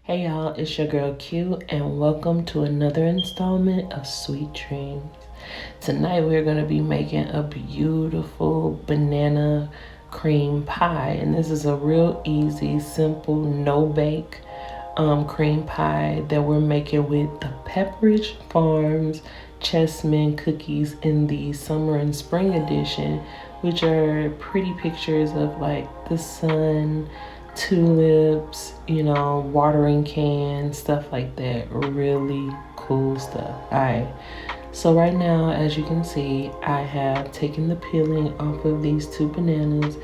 Hey y'all, it's your girl Q, and welcome to another installment of Sweet Dreams. Tonight we're going to be making a beautiful banana cream pie, and this is a real easy, simple, no-bake cream pie that we're making with the Pepperidge Farms Chessmen cookies in the summer and spring edition, which are pretty pictures of like the sun, tulips, watering cans, stuff like that. Really cool stuff. Alright, so right now, as you can see, I have taken the peeling off of these two bananas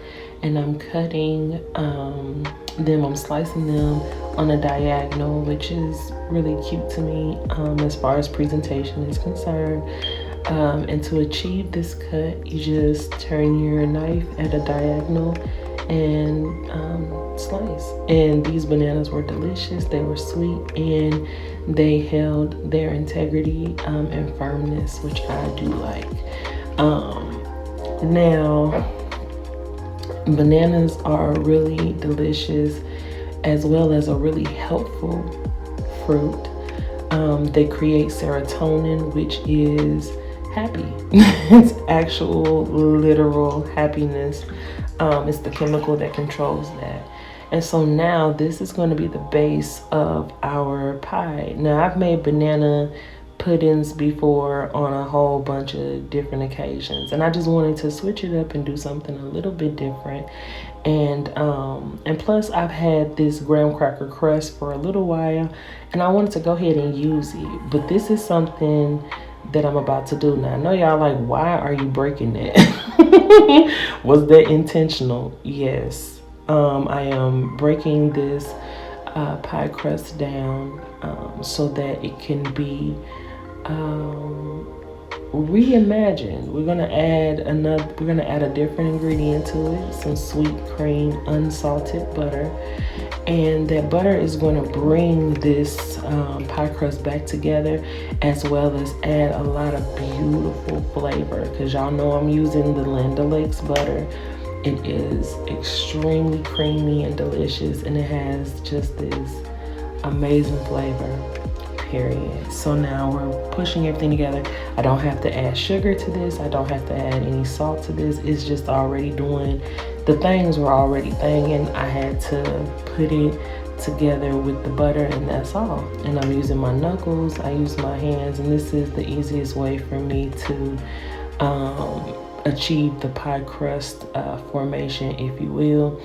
and I'm cutting them, I'm slicing them on a diagonal, which is really cute to me as far as presentation is concerned. And to achieve this cut, you just turn your knife at a diagonal and slice. And these bananas were delicious, they were sweet, and they held their integrity and firmness, which I do like. Now, bananas are really delicious as well as a really helpful fruit. They create serotonin, which is happy. It's actual literal happiness. It's the chemical that controls that. And so now this is going to be the base of our pie. Now I've made banana puddings before on a whole bunch of different occasions, and I just wanted to switch it up and do something a little bit different. And plus I've had this graham cracker crust for a little while and I wanted to go ahead and use it. But this is something that I'm about to do now. I know y'all like, why are you breaking that? Was that intentional? Yes. I am breaking this pie crust down so that it can be reimagined. We're gonna add a different ingredient to it, some sweet cream, unsalted butter, and that butter is going to bring this pie crust back together, as well as add a lot of beautiful flavor, because y'all know I'm using the Land O'Lakes butter. It is extremely creamy and delicious, and it has just this amazing flavor, period. So now we're pushing everything together. I don't have to add sugar to this. I don't have to add any salt to this. It's just already doing, the things were already thinging. I had to put it together with the butter, and that's all. And I'm using my knuckles, I use my hands, and this is the easiest way for me to achieve the pie crust formation, if you will,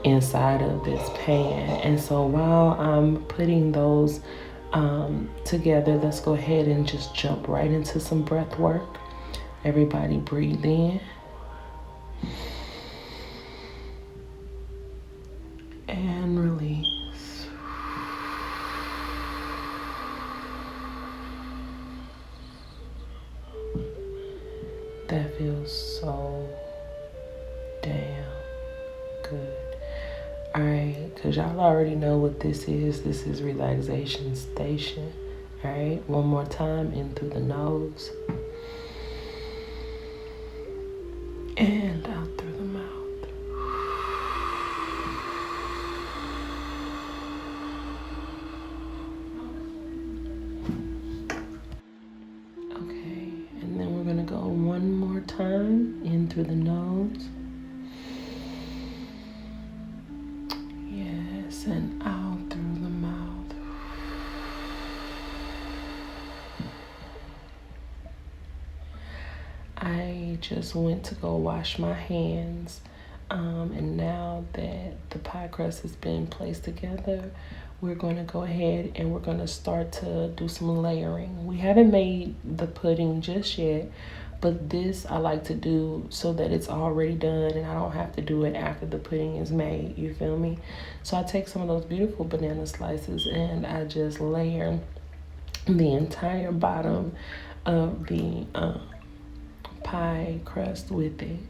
inside of this pan. And so while I'm putting those together, let's go ahead and just jump right into some breath work. Everybody breathe in and release. That feels so damn good. Alright, because y'all already know what this is. This is relaxation station. Alright, one more time, in through the nose and out through the mouth. Okay, and then we're going to go one more time, in through the nose. And out through the mouth. I just went to go wash my hands, and now that the pie crust has been placed together, we're going to go ahead and we're going to start to do some layering. We haven't made the pudding just yet, but this I like to do so that it's already done and I don't have to do it after the pudding is made, you feel me? So I take some of those beautiful banana slices and I just layer the entire bottom of the pie crust with it.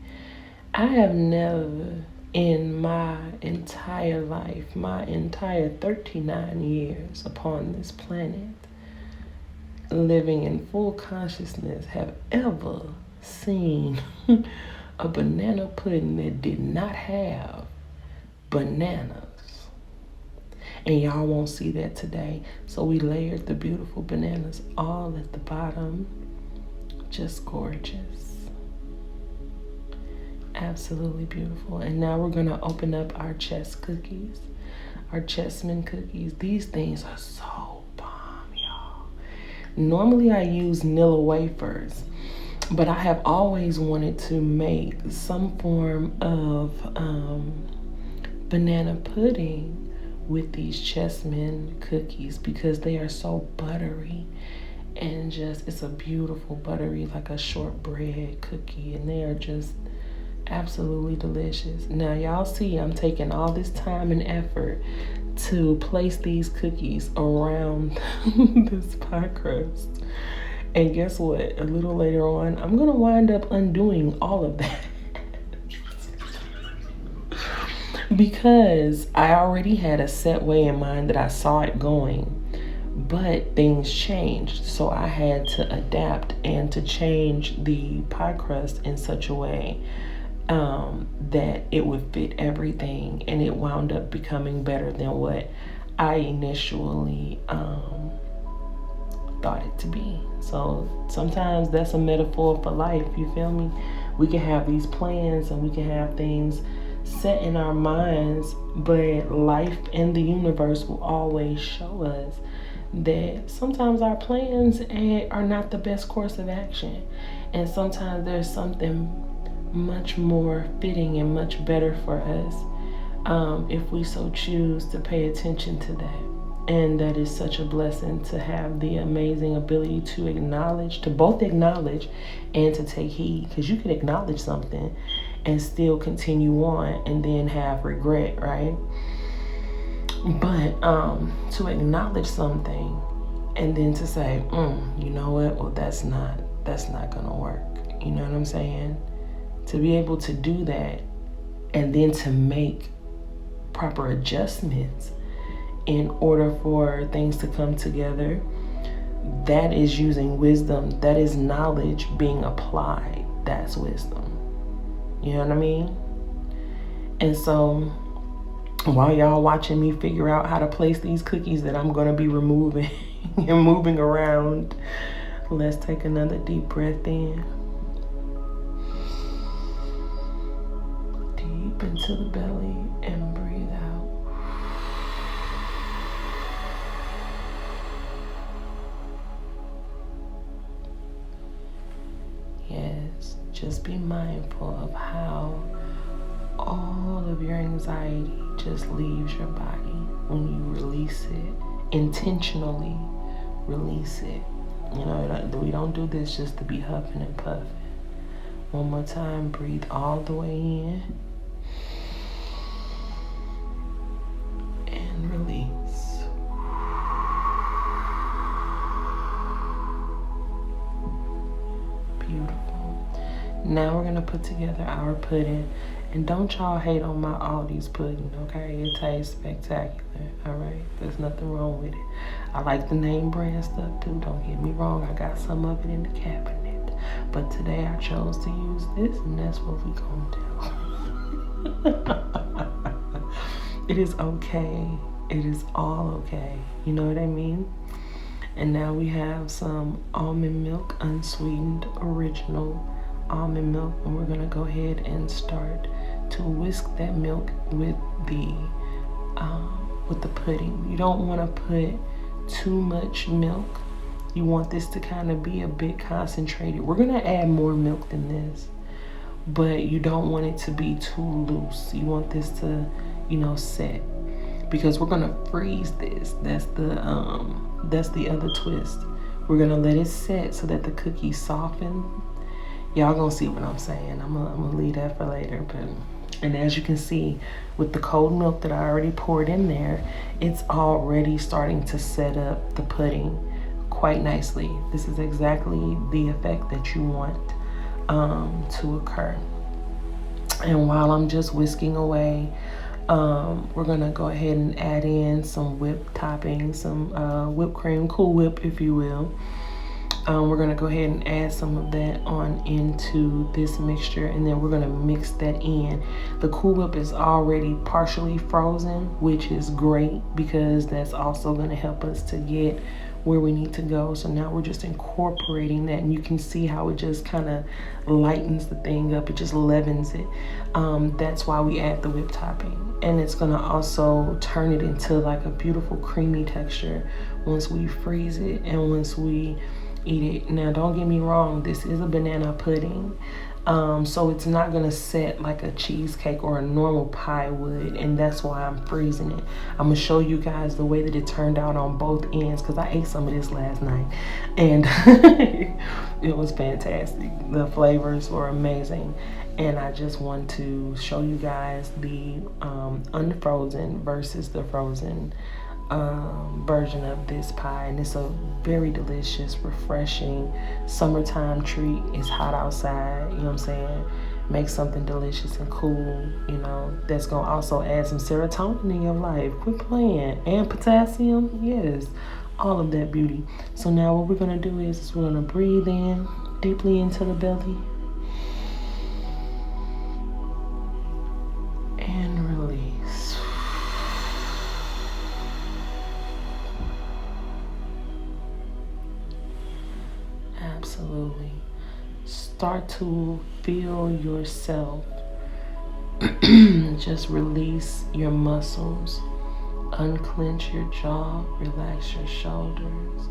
I have never in my entire life, my entire 39 years upon this planet, living in full consciousness, have ever seen a banana pudding that did not have bananas. And y'all won't see that today. So we layered the beautiful bananas all at the bottom. Just gorgeous. Absolutely beautiful. And now we're gonna open up our chess cookies, our chessman cookies. These things are so bomb, y'all. Normally I use Nilla wafers, but I have always wanted to make some form of banana pudding with these chessman cookies because they are so buttery and just, it's a beautiful buttery, like a shortbread cookie, and they are just absolutely delicious. Now y'all see I'm taking all this time and effort to place these cookies around this pie crust. And guess what? A little later on, I'm gonna wind up undoing all of that. Because I already had a set way in mind that I saw it going, but things changed. So I had to adapt and to change the pie crust in such a way that it would fit everything, and it wound up becoming better than what I initially thought it to be. So sometimes that's a metaphor for life, you feel me? We can have these plans and we can have things set in our minds, but life and the universe will always show us that sometimes our plans are not the best course of action, and sometimes there's something much more fitting and much better for us if we so choose to pay attention to that. And that is such a blessing to have the amazing ability to acknowledge, to both acknowledge and to take heed, because you can acknowledge something and still continue on and then have regret, right? But to acknowledge something and then to say, you know what, well, that's not gonna work. You know what I'm saying? To be able to do that and then to make proper adjustments in order for things to come together, that is using wisdom. That is knowledge being applied. That's wisdom. You know what I mean? And so while y'all watching me figure out how to place these cookies that I'm gonna be removing and moving around, let's take another deep breath in. Deep into the belly and breathe out. Yes, just be mindful of how all of your anxiety just leaves your body when you release it, intentionally release it. You know, we don't do this just to be huffing and puffing. One more time, breathe all the way in and release. Beautiful. Now we're gonna put together our pudding. And don't y'all hate on my Aldi's pudding, okay? It tastes spectacular, all right? There's nothing wrong with it. I like the name brand stuff too, don't get me wrong. I got some of it in the cabinet. But today I chose to use this, and that's what we gonna do. It is okay. It is all okay. You know what I mean? And now we have some almond milk, unsweetened, original almond milk, and we're gonna go ahead and start to whisk that milk with the pudding. You don't want to put too much milk. You want this to kind of be a bit concentrated. We're gonna add more milk than this, but you don't want it to be too loose. You want this to, you know, set, because we're gonna freeze this. That's the other twist. We're gonna let it set so that the cookies soften. Y'all gonna see what I'm saying. I'm gonna leave that for later. And as you can see, with the cold milk that I already poured in there, it's already starting to set up the pudding quite nicely. This is exactly the effect that you want to occur. And while I'm just whisking away, we're gonna go ahead and add in some whipped topping, some whipped cream, Cool Whip if you will. We're going to go ahead and add some of that on into this mixture, and then we're going to mix that in. The Cool Whip is already partially frozen, which is great because that's also going to help us to get where we need to go. So now we're just incorporating that, and you can see how it just kind of lightens the thing up. It just leavens it. That's why we add the whipped topping, and it's going to also turn it into like a beautiful creamy texture once we freeze it and once we eat it. Now don't get me wrong, this is a banana pudding, so it's not gonna set like a cheesecake or a normal pie would, and that's why I'm freezing it. I'm gonna show you guys the way that it turned out on both ends, because I ate some of this last night and it was fantastic. The flavors were amazing, and I just want to show you guys the unfrozen versus the frozen version of this pie. And it's a very delicious, refreshing summertime treat. It's hot outside, you know what I'm saying? Make something delicious and cool, you know, that's gonna also add some serotonin in your life. Quit playing. And potassium, yes, all of that beauty. So now what we're gonna do is we're gonna breathe in deeply into the belly and release. Absolutely. Start to feel yourself. Just release your muscles. Unclench your jaw. Relax your shoulders.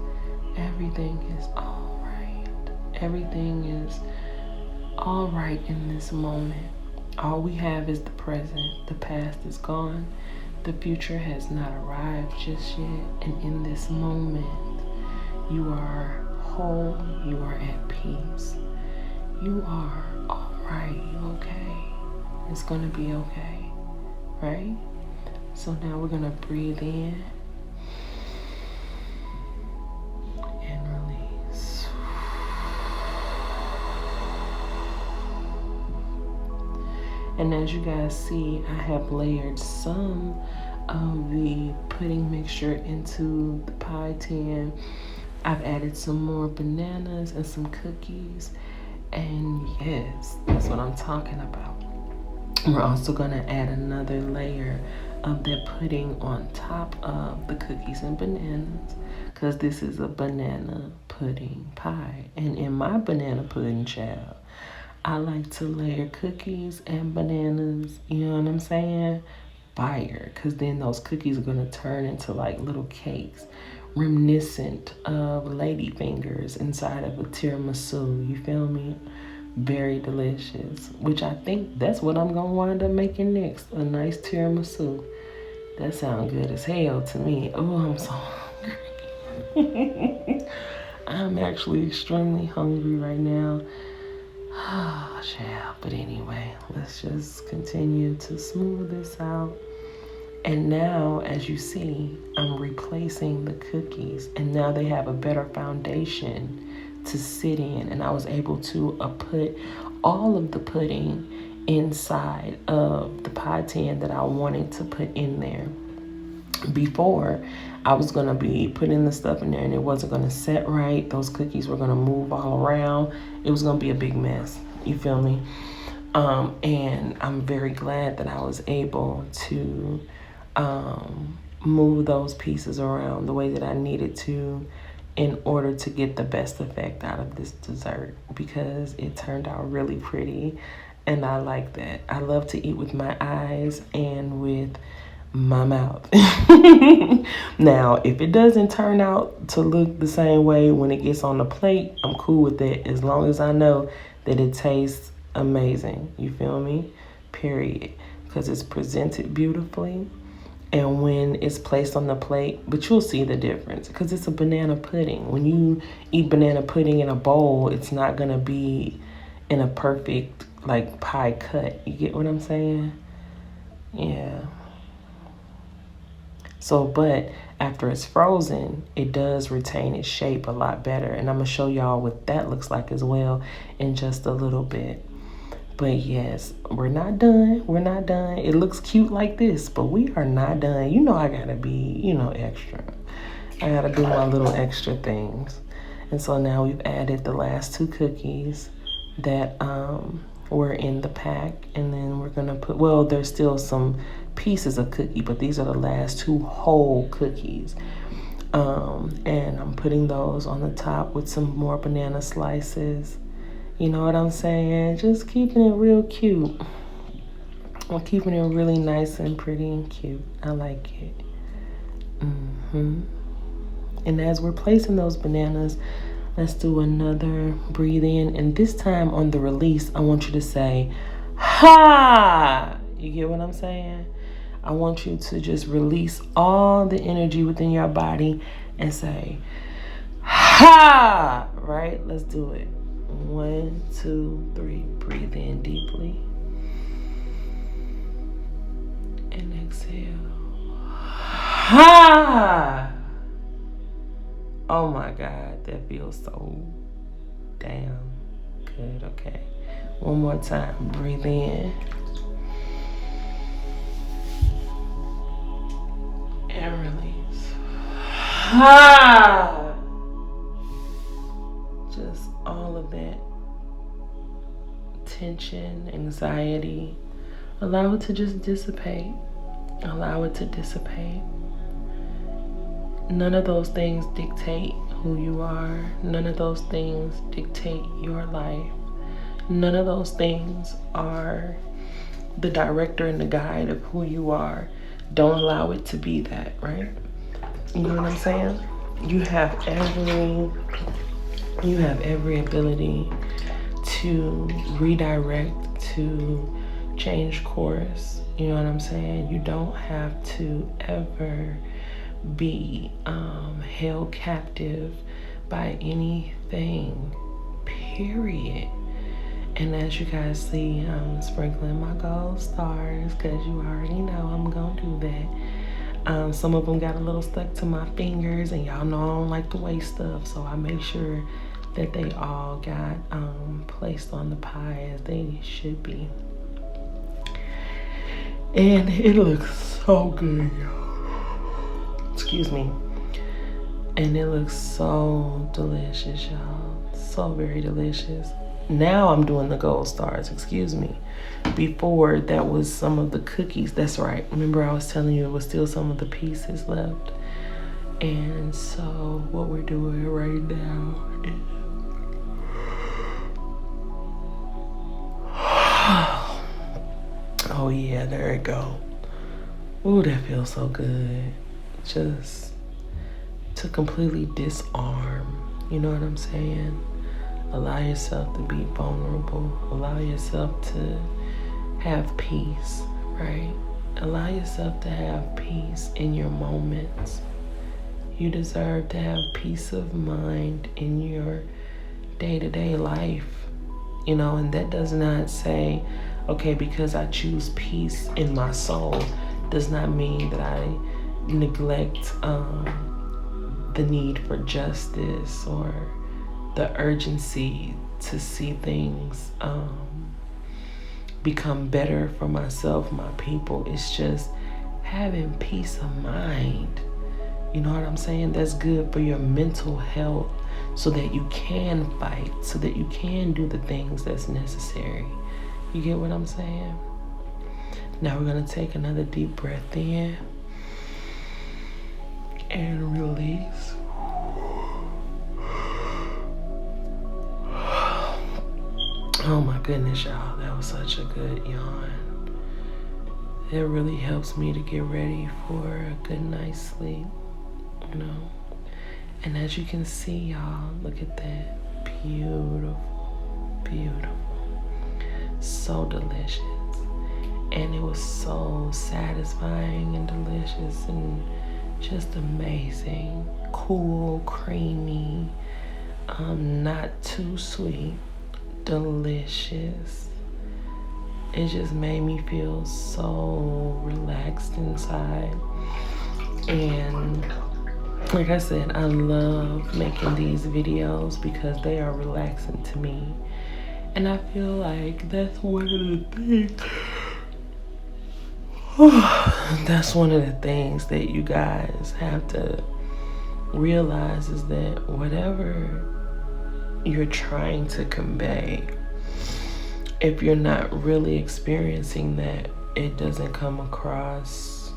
Everything is all right. Everything is all right in this moment. All we have is the present. The past is gone. The future has not arrived just yet. And in this moment, you are whole, you are at peace, you are all right, you okay, it's gonna be okay, right? So now we're gonna breathe in and release. And as you guys see, I have layered some of the pudding mixture into the pie tin. I've added some more bananas and some cookies, and yes, that's what I'm talking about. We're also gonna add another layer of that pudding on top of the cookies and bananas, because this is a banana pudding pie. And in my banana pudding, child, I like to layer cookies and bananas, you know what I'm saying? Fire, because then those cookies are gonna turn into like little cakes, reminiscent of lady fingers inside of a tiramisu. You feel me? Very delicious, which I think that's what I'm gonna wind up making next, a nice tiramisu. That sounds good as hell to me. Oh, I'm so hungry. I'm actually extremely hungry right now. Oh, child. But anyway, let's just continue to smooth this out. And now, as you see, I'm replacing the cookies, and now they have a better foundation to sit in. And I was able to put all of the pudding inside of the pie tin that I wanted to put in there. Before, I was going to be putting the stuff in there and it wasn't going to set right. Those cookies were going to move all around. It was going to be a big mess. You feel me? And I'm very glad that I was able to move those pieces around the way that I needed to in order to get the best effect out of this dessert, because it turned out really pretty and I like that. I love to eat with my eyes and with my mouth. Now, if it doesn't turn out to look the same way when it gets on the plate, I'm cool with it, as long as I know that it tastes amazing. You feel me? Period. Because it's presented beautifully. And when it's placed on the plate, but you'll see the difference because it's a banana pudding. When you eat banana pudding in a bowl, it's not going to be in a perfect like pie cut. You get what I'm saying? Yeah. So, but after it's frozen, it does retain its shape a lot better. And I'm going to show y'all what that looks like as well in just a little bit. But yes, we're not done. We're not done. It looks cute like this, but we are not done. You know I gotta be, extra. I gotta do my little extra things. And so now we've added the last 2 cookies that were in the pack. And then we're gonna put, well, there's still some pieces of cookie, but these are the last 2 whole cookies. And I'm putting those on the top with some more banana slices. You know what I'm saying? Just keeping it real cute. I'm keeping it really nice and pretty and cute. I like it. And as we're placing those bananas, let's do another breathe in. And this time on the release, I want you to say, ha! You get what I'm saying? I want you to just release all the energy within your body and say, ha! Right? Let's do it. 1, 2, 3. Breathe in deeply. And exhale. Ha! Oh my God, that feels so damn good. Okay. One more time. Breathe in. And release. Ha! Just all of that tension, anxiety. Allow it to just dissipate. Allow it to dissipate. None of those things dictate who you are. None of those things dictate your life. None of those things are the director and the guide of who you are. Don't allow it to be that, right? You know what I'm saying? You have every ability to redirect, to change course. You know what I'm saying? You don't have to ever be held captive by anything, period. And as you guys see, I'm sprinkling my gold stars because you already know I'm gonna do that. Some of them got a little stuck to my fingers, and y'all know I don't like to waste stuff, so I make sure that they all got placed on the pie as they should be. And it looks so good, y'all. Excuse me. And it looks so delicious, y'all. So very delicious. Now I'm doing the gold stars, excuse me. Before, that was some of the cookies. That's right. Remember I was telling you it was still some of the pieces left. And so what we're doing right now is oh yeah, there it go. Ooh, that feels so good. Just to completely disarm, you know what I'm saying? Allow yourself to be vulnerable. Allow yourself to have peace, right? Allow yourself to have peace in your moments. You deserve to have peace of mind in your day-to-day life, you know, and that does not say, okay, because I choose peace in my soul, does not mean that I neglect the need for justice or the urgency to see things become better for myself, my people. It's just having peace of mind. You know what I'm saying? That's good for your mental health, so that you can fight, so that you can do the things that's necessary. You get what I'm saying? Now we're gonna take another deep breath in and release. Oh my goodness, y'all, that was such a good yawn. It really helps me to get ready for a good night's sleep, you know? And as you can see, y'all, look at that. Beautiful, beautiful. So delicious. And it was so satisfying and delicious and just amazing. Cool, creamy, not too sweet. Delicious. It just made me feel so relaxed inside. And like I said, I love making these videos because they are relaxing to me. And I feel like that's one of the things that's one of the things that you guys have to realize, is that whatever you're trying to convey. If you're not really experiencing that, it doesn't come across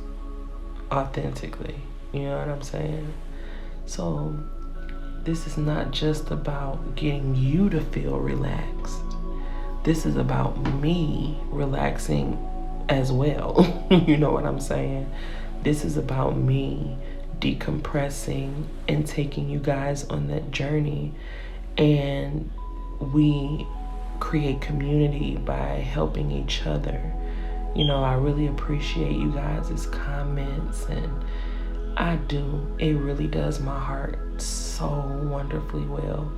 authentically. You know what I'm saying? So this is not just about getting you to feel relaxed. This is about me relaxing as well. You know what I'm saying? This is about me decompressing and taking you guys on that journey. And we create community by helping each other. You know, I really appreciate you guys' comments, and I do. It really does my heart so wonderfully well.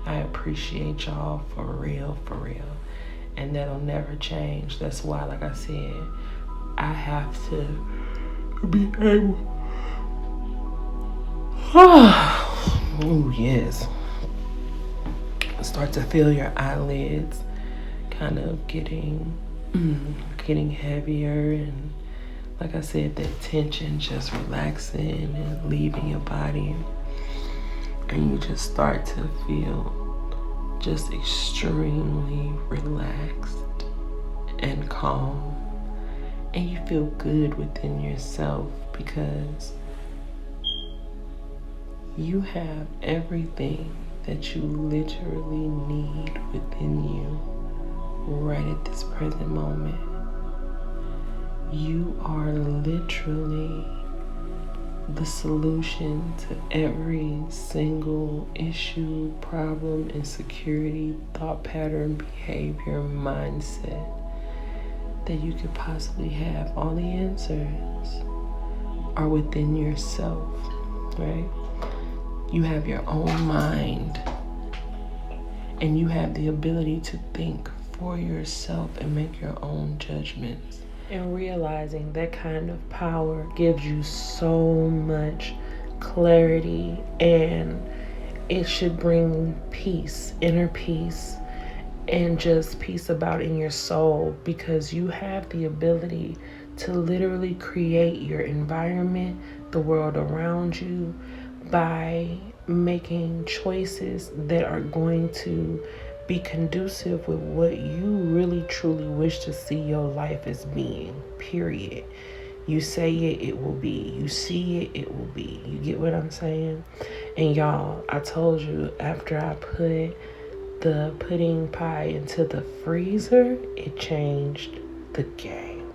I appreciate y'all for real, for real. And that'll never change. That's why, like I said, I have to be able. Oh, yes. Start to feel your eyelids kind of getting heavier, and like I said, that tension just relaxing and leaving your body, and you just start to feel just extremely relaxed and calm, and you feel good within yourself because you have everything that you literally need within you right at this present moment. You are literally the solution to every single issue, problem, insecurity, thought pattern, behavior, mindset that you could possibly have. All the answers are within yourself, right? You have your own mind, and you have the ability to think for yourself and make your own judgments. And realizing that kind of power gives you so much clarity, and it should bring peace, inner peace, and just peace about in your soul, because you have the ability to literally create your environment, the world around you, by making choices that are going to be conducive with what you really truly wish to see your life as being, period. You say it, it will be. You see it, it will be. You get what I'm saying? And y'all, I told you, after I put the pudding pie into the freezer, it changed the game.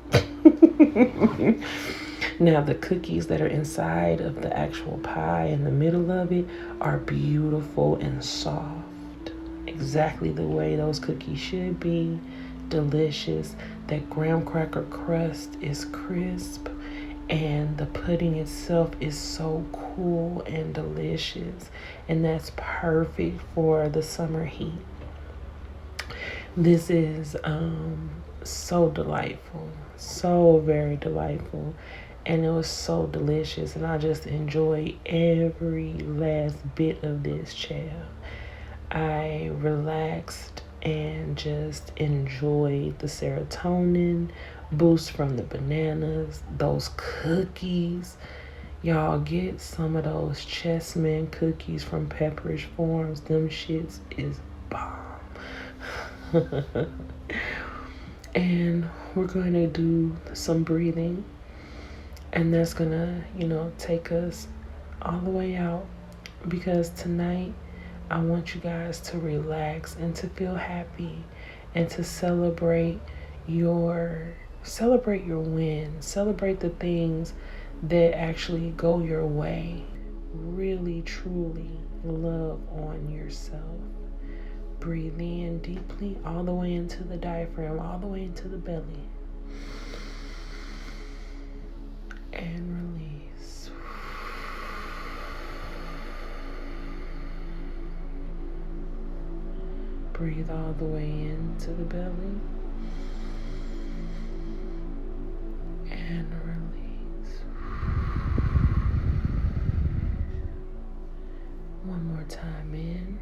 Now, the cookies that are inside of the actual pie in the middle of it are beautiful and soft. Exactly the way those cookies should be. Delicious. That graham cracker crust is crisp, and the pudding itself is so cool and delicious. And that's perfect for the summer heat. This is so delightful. So very delightful. And it was so delicious, and I just enjoyed every last bit of this, child. I relaxed and just enjoyed the serotonin boost from the bananas, those cookies. Y'all, get some of those Chessman cookies from Pepperidge Farms. Them shits is bomb. And we're going to do some breathing. And that's gonna, take us all the way out, because tonight I want you guys to relax and to feel happy and to celebrate your wins, celebrate the things that actually go your way. Really, truly love on yourself. Breathe in deeply, all the way into the diaphragm, all the way into the belly. And release. Breathe all the way into the belly. And release. One more time in.